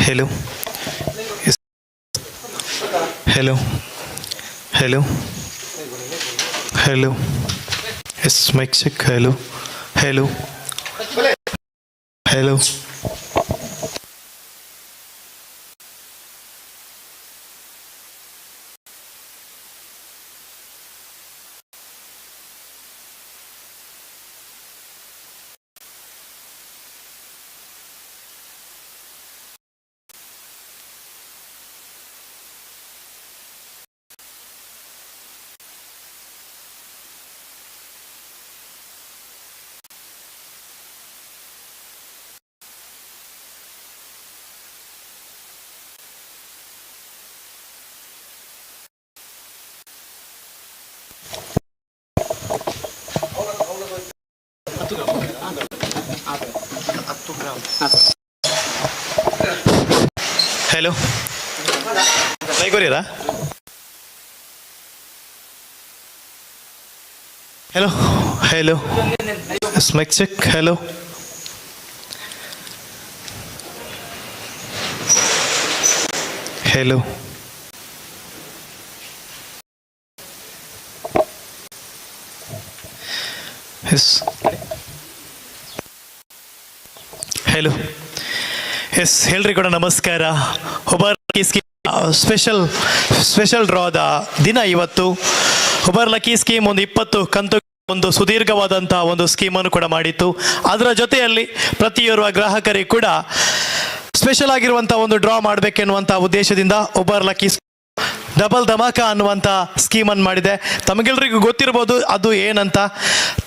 Hello. Yes. Hello. Hello. Hello. Yes, mic check. Hello. Hello. Hello. Hello. Naigorira? Hello. Hello. Yes, mic check. Hello. Hello. Yes. Hello. Yes ಹೇಳ್ರಿ ಕೂಡ ನಮಸ್ಕಾರ. ಹುಬರ್ lucky scheme special ಡ್ರಾದ ದಿನ ಇವತ್ತು. ಹುಬರ್ lucky scheme ಒಂದು 20 ಕಂತು ಒಂದು ಸುದೀರ್ಘವಾದಂತಹ ಒಂದು ಸ್ಕೀಮನ್ನು ಕೂಡ ಮಾಡಿತ್ತು. ಅದರ ಜೊತೆಯಲ್ಲಿ ಪ್ರತಿಯೋರ್ವ ಗ್ರಾಹಕರಿಗೆ ಕೂಡ ಸ್ಪೆಷಲ್ ಆಗಿರುವಂಥ ಒಂದು ಡ್ರಾ ಮಾಡಬೇಕೆನ್ನುವಂಥ ಉದ್ದೇಶದಿಂದ ಹುಬರ್ ಲಕ್ಕಿ ಡಬಲ್ ಧಮಾಕ ಅನ್ನುವಂಥ ಸ್ಕೀಮನ್ನು ಮಾಡಿದೆ. ತಮಗೆಲ್ಲರಿಗೂ ಗೊತ್ತಿರ್ಬೋದು ಅದು ಏನಂತ.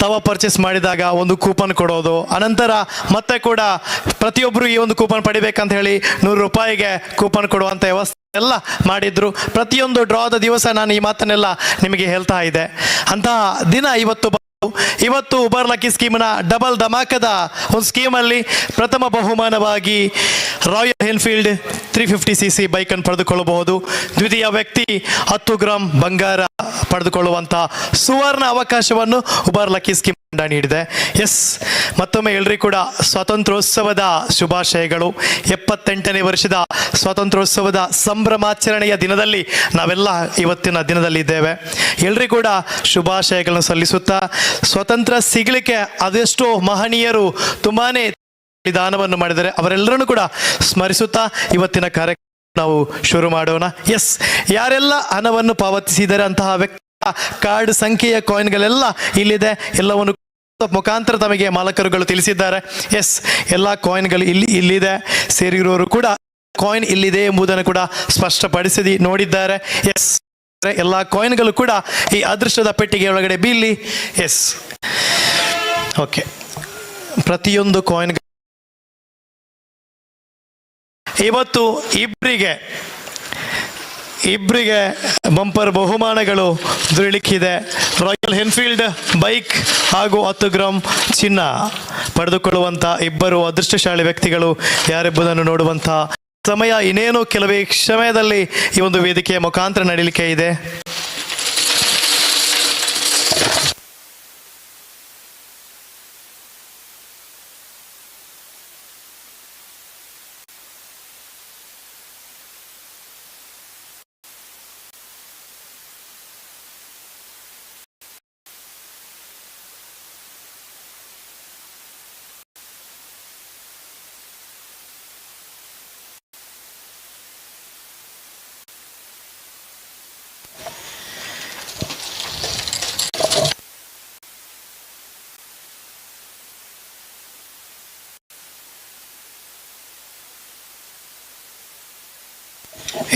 ತವ ಪರ್ಚೇಸ್ ಮಾಡಿದಾಗ ಒಂದು ಕೂಪನ್ ಕೊಡೋದು, ಅನಂತರ ಮತ್ತೆ ಕೂಡ ಪ್ರತಿಯೊಬ್ಬರು ಈ ಒಂದು ಕೂಪನ್ ಪಡಿಬೇಕಂತ ಹೇಳಿ 100 ರೂಪಾಯಿಗೆ ಕೂಪನ್ ಕೊಡುವಂಥ ವ್ಯವಸ್ಥೆ ಎಲ್ಲ ಮಾಡಿದ್ರು. ಪ್ರತಿಯೊಂದು ಡ್ರಾದ ದಿವಸ ನಾನು ಈ ಮಾತನ್ನೆಲ್ಲ ನಿಮಗೆ ಹೇಳ್ತಾ ಇದ್ದೆ. ಅಂತಹ ದಿನ ಇವತ್ತು ಉಬರ್ ಲಕ್ಕಿ ಸ್ಕೀಮ್ನ ಡಬಲ್ ಧಮಾಕದ ಒಂದು ಸ್ಕೀಮಲ್ಲಿ ಪ್ರಥಮ ಬಹುಮಾನವಾಗಿ ರಾಯಲ್ ಎನ್ಫೀಲ್ಡ್ 350cc ಬೈಕನ್ನು ಪಡೆದುಕೊಳ್ಳಬಹುದು. ದ್ವಿತೀಯ ವ್ಯಕ್ತಿ 10 ಗ್ರಾಂ ಬಂಗಾರ ಪಡೆದುಕೊಳ್ಳುವಂಥ ಸುವರ್ಣ ಅವಕಾಶವನ್ನು ಉಬರ್ ಲಕ್ಕಿ ಸ್ಕೀಮ್ ನೀಡಿದೆ. ಎಸ್, ಮತ್ತೊಮ್ಮೆ ಎಲ್ರಿಗೂ ಕೂಡ ಸ್ವಾತಂತ್ರ್ಯೋತ್ಸವದ ಶುಭಾಶಯಗಳು. 78ನೇ ವರ್ಷದ ಸ್ವಾತಂತ್ರ್ಯೋತ್ಸವದ ಸಂಭ್ರಮಾಚರಣೆಯ ದಿನದಲ್ಲಿ ನಾವೆಲ್ಲ ಇವತ್ತಿನ ದಿನದಲ್ಲಿ ಇದ್ದೇವೆ. ಎಲ್ರಿಗೂ ಕೂಡ ಶುಭಾಶಯಗಳನ್ನು ಸಲ್ಲಿಸುತ್ತಾ, ಸ್ವಾತಂತ್ರ್ಯ ಸಿಗಲಿಕ್ಕೆ ಅದೆಷ್ಟೋ ಮಹನೀಯರು ತುಂಬಾನೇ ವಿಧಾನವನ್ನು ಮಾಡಿದರೆ ಅವರೆಲ್ಲರನ್ನು ಕೂಡ ಸ್ಮರಿಸುತ್ತಾ ಇವತ್ತಿನ ಕಾರ್ಯಕ್ರಮ ನಾವು ಶುರು ಮಾಡೋಣ. ಎಸ್, ಯಾರೆಲ್ಲ ಹಣವನ್ನು ಪಾವತಿಸಿದರೆ ಅಂತಹ ವ್ಯಕ್ತಿ ಕಾರ್ಡ್ ಸಂಖ್ಯೆಯ ಕಾಯಿನ್ಗಳೆಲ್ಲ ಇಲ್ಲಿದೆ. ಎಲ್ಲವನ್ನು ಮುಖಾಂತರ ತಮಗೆ ಮಾಲಕರುಗಳು ತಿಳಿಸಿದ್ದಾರೆ. ಎಸ್, ಎಲ್ಲ ಕಾಯಿನ್ಗಳು ಇಲ್ಲಿದೆ. ಸೇರಿರುವವರು ಕೂಡ ಕಾಯಿನ್ ಇಲ್ಲಿದೆ ಎಂಬುದನ್ನು ಕೂಡ ಸ್ಪಷ್ಟಪಡಿಸಿ ನೋಡಿದ್ದಾರೆ. ಎಸ್, ಎಲ್ಲ ಕಾಯಿನ್ಗಳು ಕೂಡ ಈ ಅದೃಷ್ಟದ ಪೆಟ್ಟಿಗೆ ಒಳಗಡೆ ಬೀಳಿ. Yes, okay. ಪ್ರತಿಯೊಂದು ಕಾಯಿನ್ ಇವತ್ತು ಇಬ್ಬರಿಗೆ ಬಂಪರ್ ಬಹುಮಾನಗಳು ದೊರಕಿದೆ. ರಾಯಲ್ ಎನ್ಫೀಲ್ಡ್ ಬೈಕ್ ಹಾಗೂ 10 ಗ್ರಾಂ ಚಿನ್ನ ಪಡೆದುಕೊಳ್ಳುವಂಥ ಇಬ್ಬರು ಅದೃಷ್ಟಶಾಲಿ ವ್ಯಕ್ತಿಗಳು ಯಾರೆಂಬುದನ್ನು ನೋಡುವಂಥ ಸಮಯ ಇನ್ನೇನು ಕೆಲವೇ ಸಮಯದಲ್ಲಿ ಈ ಒಂದು ವೇದಿಕೆಯ ಮುಖಾಂತರ ನಡೀಲಿಕ್ಕೆ ಇದೆ.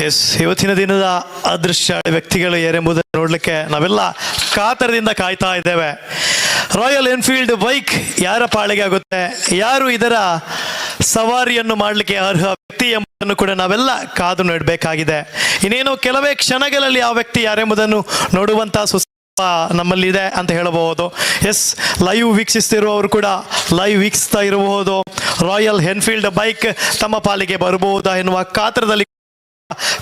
ಎಸ್, ಇವತ್ತಿನ ದಿನದ ಅದೃಶ್ಯ ವ್ಯಕ್ತಿಗಳು ಯಾರೆಂಬುದನ್ನು ನೋಡಲಿಕ್ಕೆ ನಾವೆಲ್ಲ ಕಾತರದಿಂದ ಕಾಯ್ತಾ ಇದ್ದೇವೆ. ರಾಯಲ್ ಎನ್ಫೀಲ್ಡ್ ಬೈಕ್ ಯಾರ ಪಾಳಿಗೆ ಆಗುತ್ತೆ, ಯಾರು ಇದರ ಸವಾರಿಯನ್ನು ಮಾಡಲಿಕ್ಕೆ ಅರ್ಹ ವ್ಯಕ್ತಿ ಎಂಬುದನ್ನು ಕೂಡ ನಾವೆಲ್ಲ ಕಾದು ನೋಡಬೇಕಾಗಿದೆ. ಇನ್ನೇನು ಕೆಲವೇ ಕ್ಷಣಗಳಲ್ಲಿ ಆ ವ್ಯಕ್ತಿ ಯಾರೆಂಬುದನ್ನು ನೋಡುವಂಥ ನಮ್ಮಲ್ಲಿದೆ ಅಂತ ಹೇಳಬಹುದು. ಎಸ್, ಲೈವ್ ವೀಕ್ಷಿಸ್ತಿರುವವರು ಕೂಡ ಲೈವ್ ವೀಕ್ಷಿಸ್ತಾ ಇರಬಹುದು. ರಾಯಲ್ ಎನ್ಫೀಲ್ಡ್ ಬೈಕ್ ತಮ್ಮ ಪಾಲಿಗೆ ಬರಬಹುದಾ ಎನ್ನುವ ಕಾತರದಲ್ಲಿ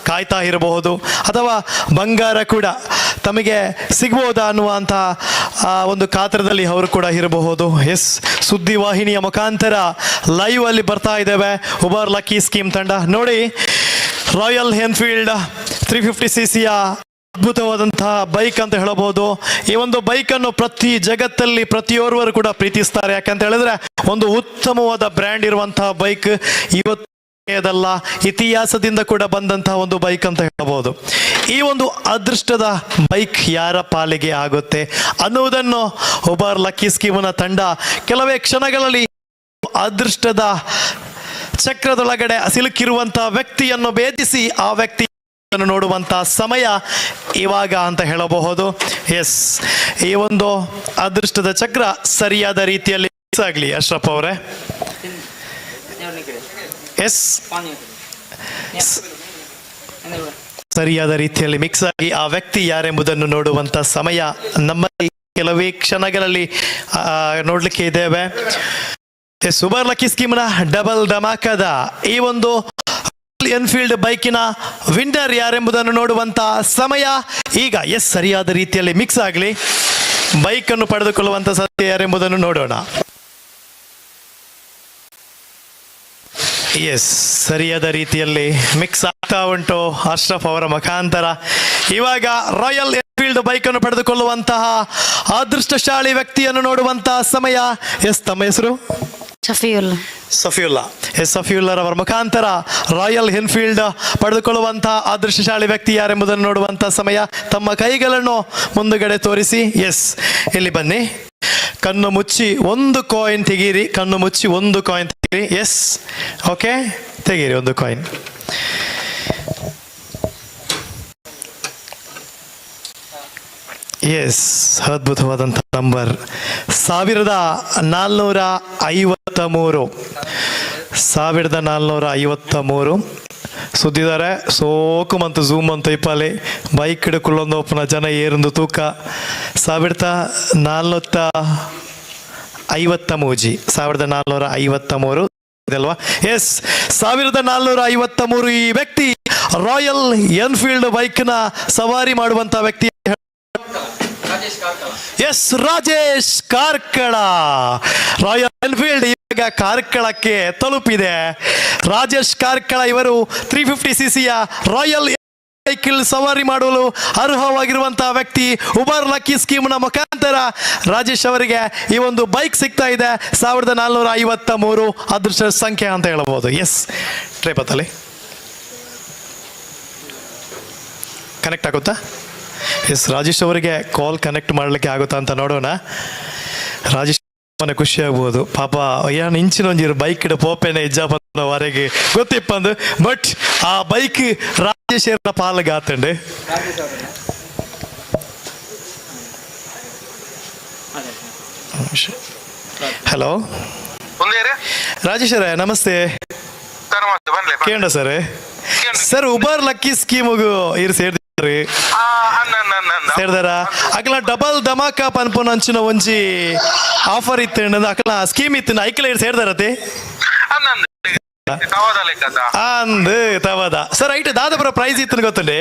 ಕಾಯ್ತಾ ಇರಬಹುದು, ಅಥವಾ ಬಂಗಾರ ಕೂಡ ತಮಗೆ ಸಿಗ್ಬೋದಾ ಅನ್ನುವಂಥ ಒಂದು ಕಾತರದಲ್ಲಿ ಅವರು ಕೂಡ ಇರಬಹುದು. ಎಸ್, ಸುದ್ದಿವಾಹಿನಿಯ ಮುಖಾಂತರ ಲೈವ್ ಅಲ್ಲಿ ಬರ್ತಾ ಇದ್ದೇವೆ ಉಬರ್ ಲಕ್ಕಿ ಸ್ಕೀಮ್ ತಂಡ. ನೋಡಿ, ರಾಯಲ್ ಎನ್ಫೀಲ್ಡ್ 350cc ಅದ್ಭುತವಾದಂತಹ ಬೈಕ್ ಅಂತ ಹೇಳಬಹುದು. ಈ ಒಂದು ಬೈಕನ್ನು ಪ್ರತಿ ಜಗತ್ತಲ್ಲಿ ಪ್ರತಿಯೋರ್ವರು ಕೂಡ ಪ್ರೀತಿಸ್ತಾರೆ. ಯಾಕಂತ ಹೇಳಿದ್ರೆ ಒಂದು ಉತ್ತಮವಾದ ಬ್ರ್ಯಾಂಡ್ ಇರುವಂತಹ ಬೈಕ್ ಇವತ್ತು ಇತಿಹಾಸದಿಂದ ಕೂಡ ಬಂದಂತಹ ಒಂದು ಬೈಕ್ ಅಂತ ಹೇಳಬಹುದು. ಈ ಒಂದು ಅದೃಷ್ಟದ ಬೈಕ್ ಯಾರ ಪಾಲಿಗೆ ಆಗುತ್ತೆ ಅನ್ನುವುದನ್ನು ಉಬರ್ ಲಕ್ಕಿ ಸ್ಕೀಮ್ನ ತಂಡ ಕೆಲವೇ ಕ್ಷಣಗಳಲ್ಲಿ ಅದೃಷ್ಟದ ಚಕ್ರದೊಳಗಡೆ ಸಿಲುಕಿರುವಂತಹ ವ್ಯಕ್ತಿಯನ್ನು ಭೇದಿಸಿ ಆ ವ್ಯಕ್ತಿ ನೋಡುವಂತಹ ಸಮಯ ಇವಾಗ ಅಂತ ಹೇಳಬಹುದು. ಎಸ್, ಈ ಒಂದು ಅದೃಷ್ಟದ ಚಕ್ರ ಸರಿಯಾದ ರೀತಿಯಲ್ಲಿ ಮಿಕ್ಸ್ ಆಗಲಿ ಅಶ್ರಫ್ ಅವರೇ. ಎಸ್, ಸರಿಯಾದ ರೀತಿಯಲ್ಲಿ ಮಿಕ್ಸ್ ಆಗಿ ಆ ವ್ಯಕ್ತಿ ಯಾರೆಂಬುದನ್ನು ನೋಡುವಂತ ಸಮಯ ನಮ್ಮಲ್ಲಿ ಕೆಲವೇ ಕ್ಷಣಗಳಲ್ಲಿ ನೋಡ್ಲಿಕ್ಕೆ ಇದ್ದೇವೆ. ಉಬರ್ ಲಕ್ಕಿ ಸ್ಕೀಮ್ನ ಡಬಲ್ ಧಮಾಕದ ಈ ಒಂದು ಎನ್ಫೀಲ್ಡ್ ಬೈಕಿನ ವಿನ್ನರ್ ಯಾರೆಂಬುದನ್ನು ನೋಡುವಂತ ಸಮಯ ಈಗ. ಎಸ್, ಸರಿಯಾದ ರೀತಿಯಲ್ಲಿ ಮಿಕ್ಸ್ ಆಗಲಿ. ಬೈಕ್ ಅನ್ನು ಪಡೆದುಕೊಳ್ಳುವಂತ ಸತ್ಯ ಯಾರೆಂಬುದನ್ನು ನೋಡೋಣ. ಎಸ್, ಸರಿಯಾದ ರೀತಿಯಲ್ಲಿ ಮಿಕ್ಸ್ ಆಗ್ತಾ ಉಂಟು ಅಶ್ರಫ್ ಅವರ ಮುಖಾಂತರ. ಇವಾಗ ರಾಯಲ್ ಎನ್ಫೀಲ್ಡ್ ಬೈಕ್ ಅನ್ನು ಪಡೆದುಕೊಳ್ಳುವಂತಹ ಅದೃಷ್ಟಶಾಲಿ ವ್ಯಕ್ತಿಯನ್ನು ನೋಡುವಂತಹ ಸಮಯ. ಎಸ್, ತಮ್ಮ ಹೆಸರು? ಸಫಿಯುಲ್ಲಾ. ಎಸ್, ಸಫಿಯುಲ್ಲಾರವರ ಮುಖಾಂತರ ರಾಯಲ್ ಎನ್ಫೀಲ್ಡ್ ಪಡೆದುಕೊಳ್ಳುವಂತಹ ಅದೃಷ್ಟಶಾಲಿ ವ್ಯಕ್ತಿ ಯಾರೆಂಬುದನ್ನು ನೋಡುವಂತಹ ಸಮಯ. ತಮ್ಮ ಕೈಗಳನ್ನು ಮುಂದುಗಡೆ ತೋರಿಸಿ. ಎಸ್, ಇಲ್ಲಿ ಬನ್ನಿ. ಕಣ್ಣು ಮುಚ್ಚಿ ಒಂದು ಕಾಯಿನ್ ತೆಗೀರಿ. ಕಣ್ಣು ಮುಚ್ಚಿ ಒಂದು ಕಾಯಿನ್ ತೆಗೀರಿ. ಎಸ್, ಓಕೆ, ತೆಗೀರಿ ಒಂದು ಕಾಯಿನ್. ಎಸ್, ಅದ್ಭುತವಾದಂಥ ನಂಬರ್ 1453. 1453 ಸುದ್ದಿದ್ದಾರೆ. ಸೋಕು ಮಂತು ಝೂಮ್ ಅಂತ ಇಪ್ಪಲೆ ಬೈಕ್ ಹಿಡ್ಕೊಳ್ಳೊಂದೊಪ್ಪನ ಜನ ಏರಂದು ತೂಕ 1453. 1453 ಅಲ್ವಾ? ಎಸ್, 1453 ಈ ವ್ಯಕ್ತಿ ರಾಯಲ್ ಎನ್ಫೀಲ್ಡ್ ಬೈಕ್ನ ಸವಾರಿ ಮಾಡುವಂತ ವ್ಯಕ್ತಿ. Yes, Rajesh Karkala. Royal Enfield ಇವಾಗ ಕಾರ್ಕಳಕ್ಕೆ ತಲುಪಿದೆ. ರಾಜೇಶ್ ಕಾರ್ಕಳ ಇವರು 350cc ರಾಯಲ್ ಸೈಕಲ್ ಸವಾರಿ ಮಾಡಲು ಅರ್ಹವಾಗಿರುವಂತಹ ವ್ಯಕ್ತಿ. ಉಬರ್ ಲಕ್ಕಿ ಸ್ಕೀಮ್ನ ಮುಖಾಂತರ ರಾಜೇಶ್ ಅವರಿಗೆ ಈ ಒಂದು ಬೈಕ್ ಸಿಗ್ತಾ ಇದೆ. 1453 ಅದೃಷ್ಟ ಸಂಖ್ಯೆ ಅಂತ ಹೇಳಬಹುದು. ಎಸ್, ಟ್ರೇಪತ್ತಲ್ಲಿ ಕನೆಕ್ಟ್ ಆಗುತ್ತಾ? ಎಸ್, ರಾಜೇಶ್ ಅವರಿಗೆ ಕಾಲ್ ಕನೆಕ್ಟ್ ಮಾಡಲಿಕ್ಕೆ ಆಗುತ್ತಾ ಅಂತ ನೋಡೋಣ. ರಾಜೇಶ್ ಮನೆ ಖುಷಿ ಆಗ್ಬೋದು. ಪಾಪ ಏನು ಇಂಚಿನ ಒಂಜಿರು ಬೈಕ್ ಇಡ ಪೋಪೆನೆ ಇಜ್ಜಾಪವರೆಗೆ ಗೊತ್ತಿಪ್ಪಂದು. ಬಟ್ ಆ ಬೈಕ್ ರಾಜೇಶ್ ಪಾಲ್ಗೆ ಆತಂಡು. ಹಲೋ ರಾಜೇಶ್ ಅವರೇ, ನಮಸ್ತೆ. ಕೇಳ ಸರ್. ಸರ್, ಉಬರ್ ಲಕ್ಕಿ ಸ್ಕೀಮ್ಗೂ ಇರು ಸೇರ್ದಾರ ಅಕಲ ಡಬಲ್ ಧಮಾಕ ಪನ್ಪುನ ಅಂಚಿನ ಒಂಜಿ ಆಫರ್ ಇತ್ತು ಅಕಲ ಸ್ಕೀಮ್ ಇತ್ತು ಐಕಲ ಸೇರ್ದಾರತೆ ಅಂದ್ ತವದ ಸರ್. ಐಟ್ ದಾದಪುರ ಪ್ರೈಸ್ ಇತ್ತು ಗೊತ್ತುಂಡೆ.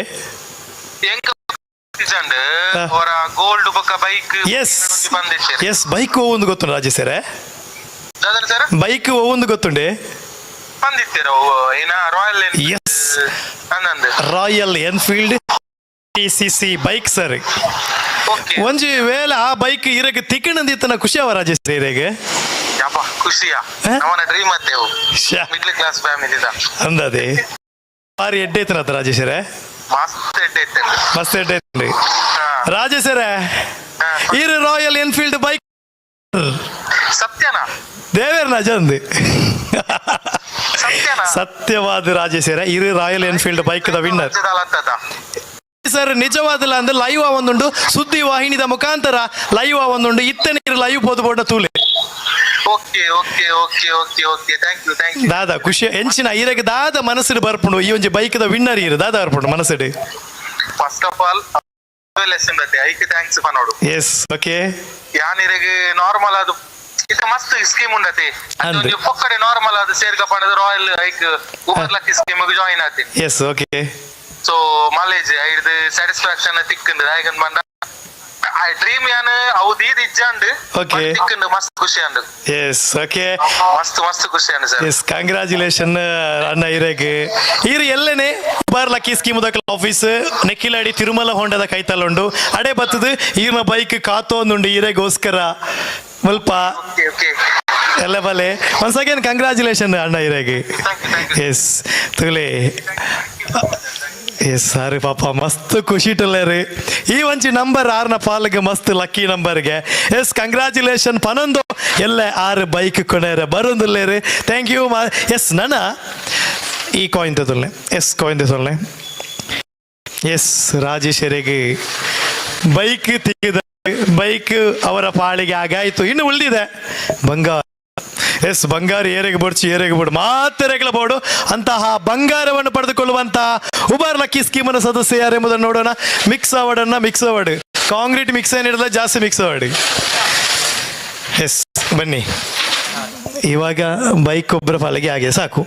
ಎಸ್, ಬೈಕ್ ಒಂದು ಗೊತ್ತುಂಡು ರಾಜೇಶ್ ಸರ್. ಬೈಕ್ ಒಂದು ಗೊತ್ತುಂಡೆ. Royal Enfield 350cc bike sir. ಒಂಜಿ ವೇಳೆ ಆ ಬೈಕ್ ಇರಗೆ ತಿಕ್ಕಣಂದಿತ್ತನ ಖುಷಿ ಅವ ರಾಜೇಶ್ ಇರಗೆ ಅಂದದೆ ಬಾರಿ ಎಡ್ಡೆ ಐತನ ರಾಜೇಶ್ ಮಸ್ತ್ ಎಡ್ಡೆ ಐತಿ ರಾಜೇಶ್ ಇರು ರಾಯಲ್ ಎನ್ಫೀಲ್ಡ್ ಬೈಕ್ ಸತ್ಯನಾ ದೇವೇರ್ ನಜಂದ್ ಸತ್ಯವಾದ ರಾಜೇಶ್ ಇರು Royal Enfield bike the winner sir. ನಿಜವಾದಿಲ್ಲ ಅಂದ್ರೆ ಲೈವ್ ಒಂದುಂಡು ಸುದ್ದಿ ವಾಹಿನಿದ ಮುಖಾಂತರ ಲೈವ್ ಒಂದುಂಡು ಇತ್ತನೇ ಲೈವ್ ಪೋದು ತೂಲೆ. ದಾದ ಖುಷಿ ಎಂಚಿನ ಇರಗೆ ದಾದ ಮನಸ್ಸಿಡು ಬರ್ಪುಂಡು ಈ ಒಂಜಿ ಬೈಕ್ ದ ವಿನ್ನರ್ ಇರು ದಾದ ಬರ್ಪುಂಡು ಮನಸ್ಸಿಡು. ಫಸ್ಟ್ ಆಫ್ ಆಲ್ ಐಕ್ ಥ್ಯಾಂಕ್ಸ್ ಪನೋಡು. Yes, okay. ಯಾನ್ ಇರಗೆ ನಾರ್ಮಲ್ ಅದು ಇದು ಮಸ್ತ್ ಸ್ಕೀಮ್ ಉಂಡತಿ ಅಂದ್. ನೀವು ಪೊಕ್ಕಡೆ ನಾರ್ಮಲ್ ಅದು ಸೇರ್ಗ ಪಡೆದು ರಾಯಲ್ ಐಕ್ ಉಬರ್ ಲಕ್ಕಿ ಸ್ಕೀಮ್ ಜಾಯಿನ್ ಆತಿ ಎಸ್ ಓಕೆ ಸೊ ಮಲೇಜ್ ಐದು ಸ್ಯಾಟಿಸ್ಫ್ಯಾಕ್ಷನ್ ತಿಕ್ಕಂದು ಐಗನ್ ಬಂದ ಡ್ರೀಮ್ ಯಾನ್ ಅವ್ದು ಇದು ಇಜ್ಜಾಂಡ್ Okay. ತಿಕ್ಕಂದು ಮಸ್ತ್ ಖುಷಿ ಅಂಡ್ ಎಸ್ ಓಕೆ ಮಸ್ತ್ ಮಸ್ತ್ ಖುಷಿ ಅಂಡ್ ಸರ್ ಎಸ್ ಕಂಗ್ರಾಚುಲೇಷನ್ ಅಣ್ಣ ಇರೆಗ್ ಇರು ಎಲ್ಲೇನೆ ಉಬಾರ್ ಲಕ್ಕಿ ಸ್ಕೀಮ್ ಆಫೀಸ್ ನೆಕ್ಕಿಲಾಡಿ ತಿರುಮಲ ಹೊಂಡದ ಕೈತಲ್ಲುಂಡು ಅಡೆ ಬತ್ತದು ಈರ್ನ ಬೈಕ್ ಕಾತೋಂದುಂಡು ಇರೆಗೋಸ್ಕರ ಮುಲ್ಪ ಓಕೆ ಓಕೆ ಎಲ್ಲ ಬಲೆ ಒನ್ಸ್ ಅಗೇನ್ ಕಂಗ್ರಾಚುಲೇಷನ್ ಅಣ್ಣ ಇರೆಗ್ ಥ್ಯಾಂಕ್ ಯು ಎಸ್ ತುಲೆ ಎಸ್ ಸಾರಿ ಪಾಪ ಮಸ್ತ್ ಖುಷಿ ಟುಲ್ಲೇರಿ ಈ ಒಂಚಿ ನಂಬರ್ ಆರ್ನ ಪಾಲ್ಗೆ ಮಸ್ತ್ ಲಕ್ಕಿ ನಂಬರ್ಗೆ ಎಸ್ ಕಂಗ್ರಾಚುಲೇಷನ್ ಪನೊಂದು ಎಲ್ಲ 6 ಬೈಕ್ ಕೊನೇರೆ ಬರೋದಿಲ್ಲೇರಿ ಥ್ಯಾಂಕ್ ಯು ಎಸ್ ನನ್ನ ಈ ಕಾಯಿನ್ ತೊಲ್ಲೆ ಎಸ್ ಕಾಯಿನ್ ತೊಲ್ಲೆ ಎಸ್ ರಾಜೇಶ್ವರಿಗೆ ಬೈಕ್ ತೆಗೆದ ಬೈಕ್ ಅವರ ಪಾಳಿಗೆ ಆಗಾಯ್ತು ಇನ್ನು ಉಳಿದಿದೆ ಬಂಗಾರ ಎಸ್ ಬಂಗಾರ ಏರೆಗೆ ಬಿಡು ಮಾತೆರೆಗಳ ಬೋರ್ಡು ಅಂತಹ ಬಂಗಾರವನ್ನು ಪಡೆದುಕೊಳ್ಳುವಂತಹ ಉಬಾರ್ ಲಕ್ಕಿ ಸ್ಕೀಮನ ಸದಸ್ಯ ಯಾರೆಂಬುದನ್ನು ನೋಡೋಣ ಮಿಕ್ಸ್ ಅವಾರ್ಡ್ ಕಾಂಕ್ರೀಟ್ ಮಿಕ್ಸ್ ಏನಿರಲ್ಲ ಜಾಸ್ತಿ ಮಿಕ್ಸ್ ಅವಾರ್ಡ್ ಎಸ್ ಬನ್ನಿ ಇವಾಗ ಬೈಕ್ ಒಬ್ಬರ ಪಾಲಿಗೆ ಆಗಿದೆ ಸಾಕು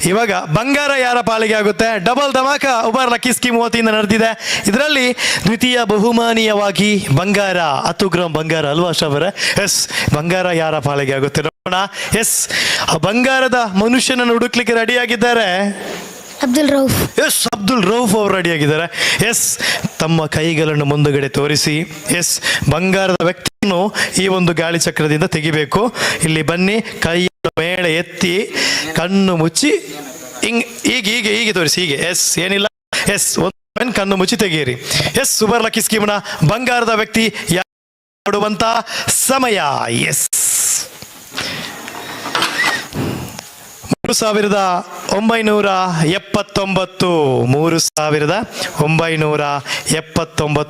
ಇವಾಗ ಬಂಗಾರ ಯಾರ ಪಾಲಿಗೆ ಆಗುತ್ತೆ double dhamaka Ubar lucky scheme ವತಿಯಿಂದ ನಡೆದಿದೆ ಇದರಲ್ಲಿ ದ್ವಿತೀಯ ಬಹುಮಾನೀಯವಾಗಿ ಬಂಗಾರ 10 ಗ್ರಾಮ್ ಬಂಗಾರ ಅಲ್ವಾ ಶಬರ ಎಸ್ ಬಂಗಾರ ಯಾರ ಪಾಲಿಗೆ ಆಗುತ್ತೆ ನೋಡೋಣ ಎಸ್ ಆ ಬಂಗಾರದ ಮನುಷ್ಯನನ್ನು ಹುಡುಕ್ಲಿಕ್ಕೆ ರೆಡಿ ಆಗಿದ್ದಾರೆ ಅಬ್ದುಲ್ ರೌಫ್. ಎಸ್ ಅಬ್ದುಲ್ ರೌಫ್ ಅವರು ರೆಡಿಯಾಗಿದ್ದಾರೆ ಎಸ್ ತಮ್ಮ ಕೈಗಳನ್ನು ಮುಂದುಗಡೆ ತೋರಿಸಿ ಎಸ್ ಬಂಗಾರದ ವ್ಯಕ್ತಿಯನ್ನು ಈ ಒಂದು ಗಾಳಿ ಚಕ್ರದಿಂದ ತೆಗಿಬೇಕು ಇಲ್ಲಿ ಬನ್ನಿ ಕೈಯನ್ನು ಮೇಲೆ ಎತ್ತಿ ಕಣ್ಣು ಮುಚ್ಚಿ ಹಿಂಗ್ ಹೀಗೆ ತೋರಿಸಿ ಹೀಗೆ ಎಸ್ ಏನಿಲ್ಲ ಎಸ್ ಒಂದು ಕಣ್ಣು ಮುಚ್ಚಿ ತೆಗೀರಿ ಎಸ್ ಉಬಾರ್ ಲಕ್ಕಿ ಸ್ಕೀಮ್ನ ಬಂಗಾರದ ವ್ಯಕ್ತಿ ನೋಡುವಂತ ಸಮಯ ಎಸ್ 3979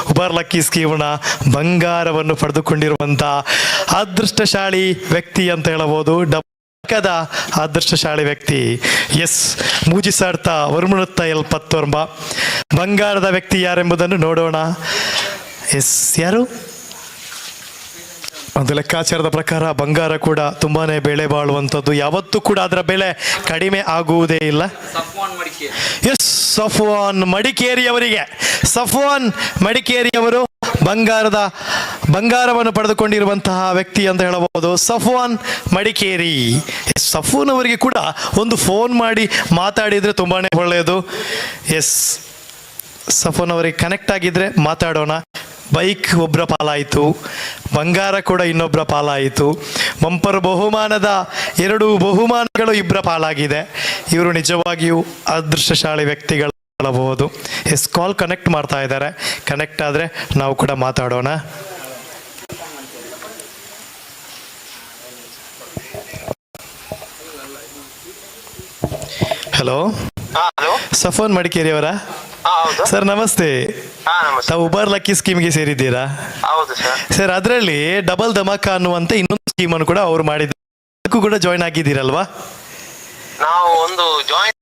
ಉಬಾರ್ ಲಕ್ಕಿ ಸ್ಕೀಮ್ನ ಬಂಗಾರವನ್ನು ಪಡೆದುಕೊಂಡಿರುವಂತ ಅದೃಷ್ಟಶಾಲಿ ವ್ಯಕ್ತಿ ಅಂತ ಹೇಳಬಹುದು ಡಬ್ಬದ ಅದೃಷ್ಟಶಾಲಿ ವ್ಯಕ್ತಿ ಎಸ್ ಮೂಜಿಸಾಡ್ತ ವರ್ಮುಣತ್ತ ಎಲ್ಪತ್ತೊರ್ಬ ಬಂಗಾರದ ವ್ಯಕ್ತಿ ಯಾರೆಂಬುದನ್ನು ನೋಡೋಣ ಎಸ್ ಯಾರು ಒಂದು ಲೆಕ್ಕಾಚಾರದ ಪ್ರಕಾರ ಬಂಗಾರ ಕೂಡ ತುಂಬಾನೇ ಬೆಲೆ ಬಾಳುವಂಥದ್ದು ಯಾವತ್ತೂ ಕೂಡ ಅದರ ಬೆಲೆ ಕಡಿಮೆ ಆಗುವುದೇ ಇಲ್ಲ ಎಸ್ ಸಫ್ವಾನ್ ಮಡಿಕೇರಿಯವರು ಬಂಗಾರವನ್ನು ಪಡೆದುಕೊಂಡಿರುವಂತಹ ವ್ಯಕ್ತಿ ಅಂತ ಹೇಳಬಹುದು ಸಫ್ವಾನ್ ಮಡಿಕೇರಿ ಸಫ್ವಾನ್ ಅವರಿಗೆ ಕೂಡ ಒಂದು ಫೋನ್ ಮಾಡಿ ಮಾತಾಡಿದರೆ ತುಂಬಾನೇ ಒಳ್ಳೆಯದು ಎಸ್ ಸಫ್ವಾನ್ ಅವರಿಗೆ ಕನೆಕ್ಟ್ ಆಗಿದ್ರೆ ಮಾತಾಡೋಣ ಬೈಕ್ ಒಬ್ಬರ ಪಾಲಾಯಿತು ಬಂಗಾರ ಕೂಡ ಇನ್ನೊಬ್ಬರ ಪಾಲಾಯಿತು ಬಂಪರ್ ಬಹುಮಾನದ 2 ಬಹುಮಾನಗಳು ಇಬ್ಬರ ಪಾಲಾಗಿದೆ ಇವರು ನಿಜವಾಗಿಯೂ ಅದೃಷ್ಟಶಾಲಿ ವ್ಯಕ್ತಿಗಳು ಹೇಳಬಹುದು ಎಸ್ ಕಾಲ್ ಕನೆಕ್ಟ್ ಮಾಡ್ತಾ ಇದ್ದಾರೆ ಕನೆಕ್ಟ್ ಆದರೆ ನಾವು ಕೂಡ ಮಾತಾಡೋಣ ಹಲೋ ಹಲೋ ಸಫ್ವಾನ್ ಮಡಿಕೇರಿ ಅವರ ಹೌದು ಸರ್ ನಮಸ್ತೆ ನಮಸ್ತೆ ತಾವು ಉಬಾರ್ ಲಕ್ಕಿ ಸ್ಕೀಮ್ಗೆ ಸೇರಿದ್ದೀರಾ ಹೌದು ಸರ್ ಸರ್ ಅದರಲ್ಲಿ ಡಬಲ್ ಧಮಾಕ ಅನ್ನುವಂತ ಇನ್ನೊಂದು ಸ್ಕೀಮ್ ಅನ್ನು ಕೂಡ ಅವ್ರು ಮಾಡಿದ್ರು ಅದಕ್ಕೂ ಕೂಡ ಜಾಯ್ನ್ ಆಗಿದ್ದೀರಲ್ವಾ ನಾವು ಒಂದು ಜಾಯಿನ್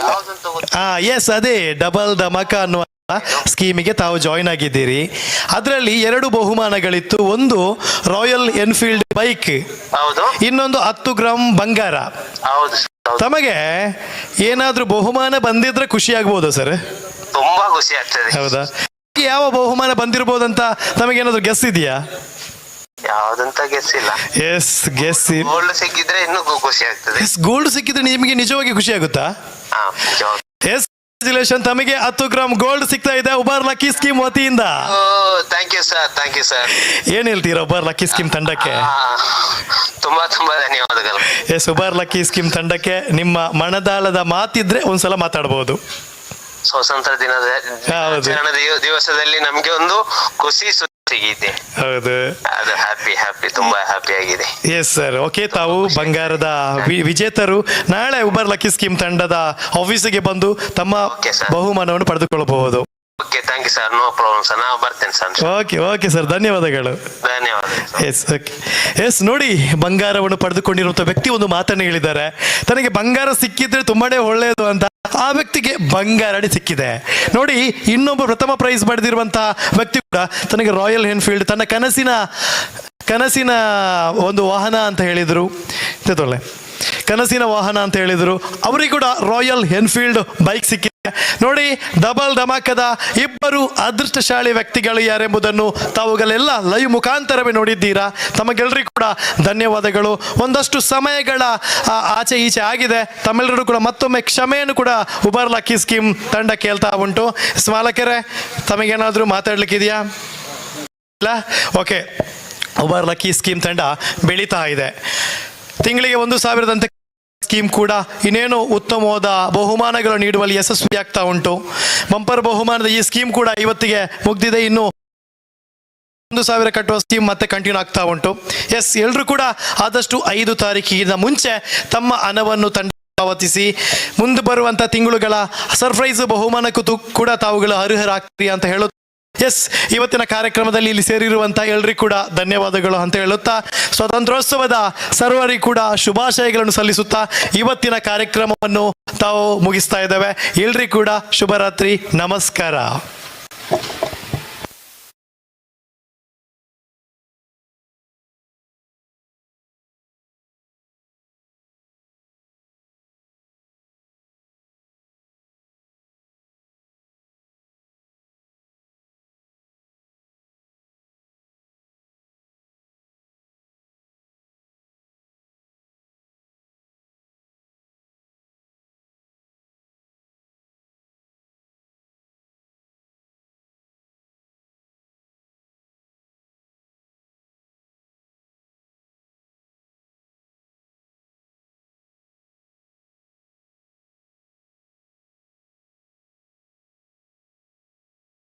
ಯಾವ್ದಂತ ಎಸ್ ಅದೇ ಡಬಲ್ ಧಮಾಕ ಅನ್ನುವ ಸ್ಕೀಮಿಗೆ ತಾವು ಜಾಯ್ನ್ ಆಗಿದ್ದೀರಿ ಅದರಲ್ಲಿ 2 ಬಹುಮಾನಗಳಿತ್ತು ಒಂದು ರಾಯಲ್ ಎನ್ಫೀಲ್ಡ್ ಬೈಕ್ ಹೌದು ಇನ್ನೊಂದು 10 ಗ್ರಾಮ್ ಬಂಗಾರ ಹೌದು ತಮಗೆ ಏನಾದ್ರೂ ಬಹುಮಾನ ಬಂದಿದ್ರೆ ಖುಷಿ ಆಗ್ಬೋದು ಸರ್ ತುಂಬಾ ಖುಷಿ ಆಗ್ತದೆ ಹೌದಾ ಯಾವ ಬಹುಮಾನ ಬಂದಿರಬಹುದಂತ ತಮಗೇನಾದ್ರೂ ಗೆಸ್ ಇದೆಯಾ ಯಾವ್ದಂತ ಗೆಸ್ ಇಲ್ಲ ಎಸ್ ಗೆಸ್ ಗೋಲ್ಡ್ ಸಿಕ್ಕಿದ್ರೆ ಇನ್ನೂ ಖುಷಿ ಆಗ್ತದೆ ಎಸ್ ಗೋಲ್ಡ್ ಸಿಕ್ಕಿದ್ರೆ ನಿಮಗೆ ನಿಜವಾಗಿ ಖುಷಿ ಆಗುತ್ತಾ ಹಾ ನಿಜವಾಗ್ಲೂ. ಎಸ್ ತಮಗೆ 10 ಗ್ರಾಮ್ ಗೋಲ್ಡ್ ಸಿಗ್ತಾ ಇದೆ ಉಬಾರ್ ಲಕ್ಕಿ ಸ್ಕೀಮ್ ವತಿಯಿಂದ ಓ ಥ್ಯಾಂಕ್ ಯು ಸರ್ ಏನ್ ಹೇಳ್ತೀರಾ ಉಬಾರ್ ಲಕ್ಕಿ ಸ್ಕೀಮ್ ತಂಡಕ್ಕೆ ತುಂಬಾ ಧನ್ಯವಾದಗಳು ಎಸ್ ಉಬಾರ್ ಲಕ್ಕಿ ಸ್ಕೀಮ್ ತಂಡಕ್ಕೆ ನಿಮ್ಮ ಮನದಾಳದ ಮಾತಿದ್ರೆ ಒಂದ್ಸಲ ಮಾತಾಡಬಹುದು ಸ್ವಾತಂತ್ರ್ಯ ಹೌದು. ದಿವಸದಲ್ಲಿ ನಮ್ಗೆ ಒಂದು ಖುಷಿ ಸಿಗಿದೆ ಹೌದು ಅದು ಹ್ಯಾಪಿ ತುಂಬಾ ಹ್ಯಾಪಿ ಆಗಿದೆ ಎಸ್ ಸರ್ ಓಕೆ ತಾವು ಬಂಗಾರದ ವಿಜೇತರು ನಾಳೆ ಉಬಾರ್ ಲಕ್ಕಿ ಸ್ಕೀಮ್ ತಂಡದ ಆಫೀಸಿಗೆ ಬಂದು ತಮ್ಮ Okay, sir. ಬಹುಮಾನವನ್ನು ಪಡೆದುಕೊಳ್ಳಬಹುದು okay thank you sir no problem sir ನಾವು ಬರ್ತೇನೆ ಸರ್ ಓಕೆ ಸರ್ ಧನ್ಯವಾದಗಳು ಧನ್ಯವಾದ ಎಸ್ ಓಕೆ ಎಸ್ ನೋಡಿ ಬಂಗಾರವನ್ನು ಪಡೆದುಕೊಂಡಿರುವಂಥ ವ್ಯಕ್ತಿ ಒಂದು ಮಾತನ್ನು ಹೇಳಿದ್ದಾರೆ ತನಗೆ ಬಂಗಾರ ಸಿಕ್ಕಿದ್ರೆ ತುಂಬಾನೇ ಒಳ್ಳೆಯದು ಅಂತ ಆ ವ್ಯಕ್ತಿಗೆ ಬಂಗಾರಡಿ ಸಿಕ್ಕಿದೆ ನೋಡಿ ಇನ್ನೊಬ್ಬ ಪ್ರಥಮ ಪ್ರೈಸ್ ಪಡೆದಿರುವಂತಹ ವ್ಯಕ್ತಿ ಕೂಡ ತನಗೆ ರಾಯಲ್ ಎನ್ಫೀಲ್ಡ್ ತನ್ನ ಕನಸಿನ ಕನಸಿನ ಒಂದು ವಾಹನ ಅಂತ ಹೇಳಿದರು, ತೊಳೆ ಕನಸಿನ ವಾಹನ ಅಂತ ಹೇಳಿದರು. ಅವರಿಗೆ ಕೂಡ ರಾಯಲ್ ಎನ್ಫೀಲ್ಡ್ ಬೈಕ್ ಸಿಕ್ಕಿದೆ. ನೋಡಿ, ಡಬಲ್ ಧಮಾಕದ ಇಬ್ಬರು ಅದೃಷ್ಟಶಾಲಿ ವ್ಯಕ್ತಿಗಳು ಯಾರೆಂಬುದನ್ನು ತಾವುಗಳೆಲ್ಲ ಲೈವ್ ಮುಖಾಂತರವೇ ನೋಡಿದ್ದೀರಾ. ತಮಗೆಲ್ಲರಿಗೂ ಕೂಡ ಧನ್ಯವಾದಗಳು. ಒಂದಷ್ಟು ಸಮಯಗಳ ಆಚೆ ಈಚೆ ಆಗಿದೆ. ತಮ್ಮೆಲ್ಲರೂ ಕೂಡ ಮತ್ತೊಮ್ಮೆ ಕ್ಷಮೆಯನ್ನು ಕೂಡ ಉಬರ್ ಲಕ್ಕಿ ಸ್ಕೀಮ್ ತಂಡ ಕೇಳ್ತಾ ಉಂಟು. ಮಾಲಕರೇ, ತಮಗೇನಾದರೂ ಮಾತಾಡ್ಲಿಕ್ಕಿದೆಯಾ? ಇಲ್ಲ? ಓಕೆ. ಉಬರ್ ಲಕ್ಕಿ ಸ್ಕೀಮ್ ತಂಡ ಬೆಳೀತಾ ಇದೆ. ತಿಂಗಳಿಗೆ 1,000ದಂತೆ ಸ್ಕೀಮ್ ಕೂಡ ಇನ್ನೇನು ಉತ್ತಮವಾದ ಬಹುಮಾನಗಳು ನೀಡುವಲ್ಲಿ ಯಶಸ್ವಿಯಾಗ್ತಾ ಉಂಟು. ಬಂಪರ್ ಬಹುಮಾನದ ಈ ಸ್ಕೀಮ್ ಕೂಡ ಇವತ್ತಿಗೆ ಮುಗ್ದಿದೆ. ಇನ್ನು 1,000 ಕಟ್ಟುವ ಸ್ಕೀಮ್ ಮತ್ತೆ ಕಂಟಿನ್ಯೂ ಆಗ್ತಾ ಉಂಟು. ಎಸ್, ಎಲ್ಲರೂ ಕೂಡ ಆದಷ್ಟು 5 ತಾರೀಕಿಗಿಂತ ಮುಂಚೆ ತಮ್ಮ ಹಣವನ್ನು ತಂಡ ಪಾವತಿಸಿ ಮುಂದೆ ಬರುವಂಥ ತಿಂಗಳುಗಳ ಸರ್ಪ್ರೈಸ್ ಬಹುಮಾನಕ್ಕೂ ಕೂಡ ತಾವುಗಳು ಅರ್ಹರಾಗ್ತೀರಿ ಅಂತ ಹೇಳುತ್ತಾ, ಎಸ್, ಇವತ್ತಿನ ಕಾರ್ಯಕ್ರಮದಲ್ಲಿ ಇಲ್ಲಿ ಸೇರಿರುವಂಥ ಎಲ್ಲರಿಗೂ ಕೂಡ ಧನ್ಯವಾದಗಳು ಅಂತ ಹೇಳುತ್ತಾ, ಸ್ವಾತಂತ್ರ್ಯೋತ್ಸವದ ಸರ್ವರಿಗೂ ಕೂಡ ಶುಭಾಶಯಗಳನ್ನು ಸಲ್ಲಿಸುತ್ತಾ ಇವತ್ತಿನ ಕಾರ್ಯಕ್ರಮವನ್ನು ತಾವು ಮುಗಿಸ್ತಾ ಇದ್ದೇವೆ. ಎಲ್ರಿಗೂ ಕೂಡ ಶುಭರಾತ್ರಿ, ನಮಸ್ಕಾರ.